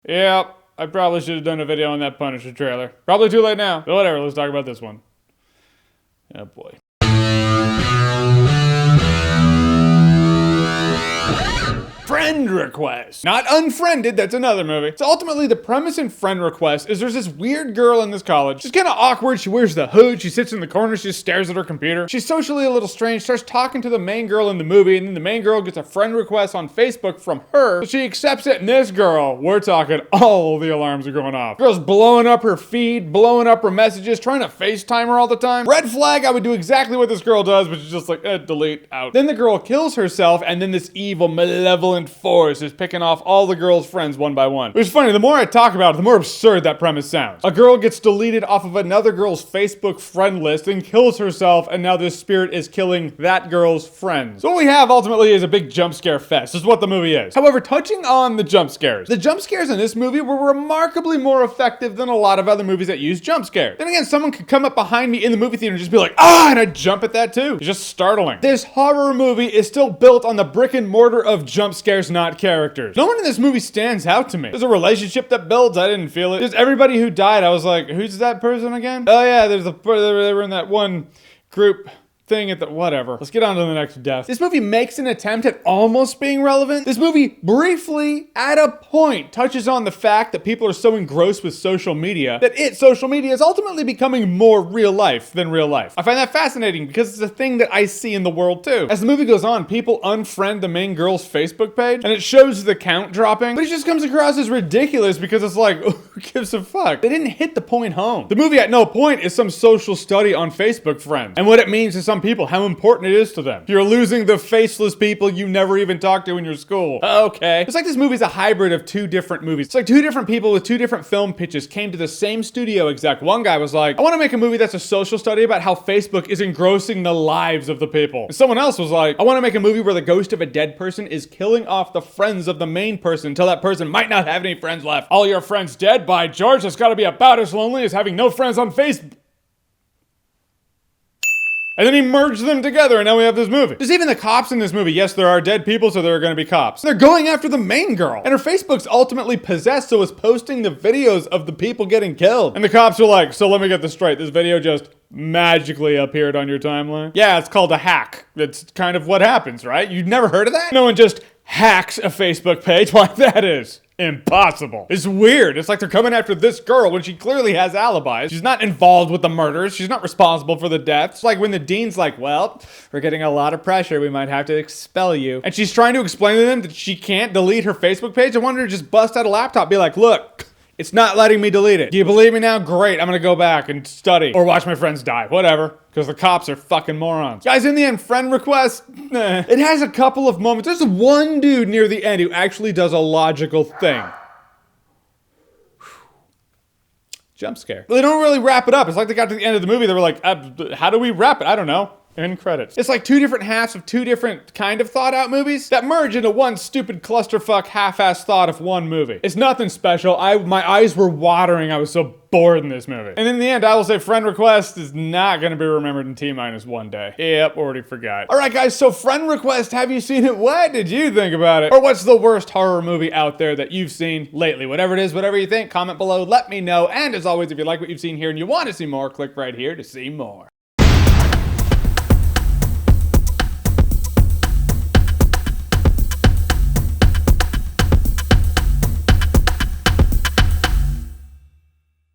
Yeah, I probably should have done a video on that Punisher trailer. Probably too late now, but whatever, let's talk about this one. Oh boy. Friend Request. Not Unfriended, that's another movie. So ultimately the premise in Friend Request is there's this weird girl in this college. She's kind of awkward, she wears the hood, she sits in the corner, she just stares at her computer. She's socially a little strange, starts talking to the main girl in the movie, and then the main girl gets a friend request on Facebook from her. So she accepts it, and this girl, we're talking all the alarms are going off. Girl's blowing up her feed, blowing up her messages, trying to FaceTime her all the time. Red flag, I would do exactly what this girl does, but she's just like, delete, out. Then the girl kills herself, and then this evil, malevolent force is picking off all the girl's friends one by one. Which is funny, the more I talk about it, the more absurd that premise sounds. A girl gets deleted off of another girl's Facebook friend list and kills herself, and now this spirit is killing that girl's friends. So what we have ultimately is a big jump scare fest. This is what the movie is. However, touching on the jump scares in this movie were remarkably more effective than a lot of other movies that use jump scares. Then again, someone could come up behind me in the movie theater and just be like, and I'd jump at that too. It's just startling. This horror movie is still built on the brick and mortar of jump scares, not characters. No one in this movie stands out to me. There's a relationship that builds, I didn't feel it. Just everybody who died, I was like, who's that person again? Oh yeah, they were in that one group thing at the whatever. Let's get on to the next death. This movie makes an attempt at almost being relevant. This movie briefly, at a point, touches on the fact that people are so engrossed with social media that social media is ultimately becoming more real life than real life. I find that fascinating because it's a thing that I see in the world too. As the movie goes on, people unfriend the main girl's Facebook page and it shows the count dropping, but it just comes across as ridiculous because it's like, who gives a fuck? They didn't hit the point home. The movie at no point is some social study on Facebook friends and what it means to some people, how important it is to them. You're losing the faceless people you never even talked to in your school. Okay. It's like this movie's a hybrid of two different movies. It's like two different people with two different film pitches came to the same studio exec. One guy was like, I want to make a movie that's a social study about how Facebook is engrossing the lives of the people. And someone else was like, I want to make a movie where the ghost of a dead person is killing off the friends of the main person until that person might not have any friends left. All your friends dead? By George, that's gotta be about as lonely as having no friends on Facebook. And then he merged them together, and now we have this movie. There's even the cops in this movie. Yes, there are dead people, so there are going to be cops. They're going after the main girl. And her Facebook's ultimately possessed, so it's posting the videos of the people getting killed. And the cops are like, so let me get this straight. This video just magically appeared on your timeline? Yeah, it's called a hack. It's kind of what happens, right? You've never heard of that? No one just hacks a Facebook page like that is. Impossible. It's weird. It's like they're coming after this girl when she clearly has alibis. She's not involved with the murders. She's not responsible for the deaths. It's like when the dean's like, well, we're getting a lot of pressure. We might have to expel you. And she's trying to explain to them that she can't delete her Facebook page. I want her to just bust out a laptop, be like, look, it's not letting me delete it. Do you believe me now? Great. I'm gonna go back and study or watch my friends die. Whatever. Because the cops are fucking morons. Guys, in the end, Friend Request, it has a couple of moments. There's one dude near the end who actually does a logical thing. Jump scare. But they don't really wrap it up. It's like they got to the end of the movie, they were like, how do we wrap it? I don't know. End credits. It's like two different halves of two different kind of thought out movies that merge into one stupid clusterfuck half-ass thought of one movie. It's nothing special. My eyes were watering. I was so bored in this movie. And in the end, I will say Friend Request is not going to be remembered in T-1 day. Yep, already forgot. All right, guys, so Friend Request, have you seen it? What did you think about it? Or what's the worst horror movie out there that you've seen lately? Whatever it is, whatever you think, comment below, let me know. And as always, if you like what you've seen here and you want to see more, click right here to see more.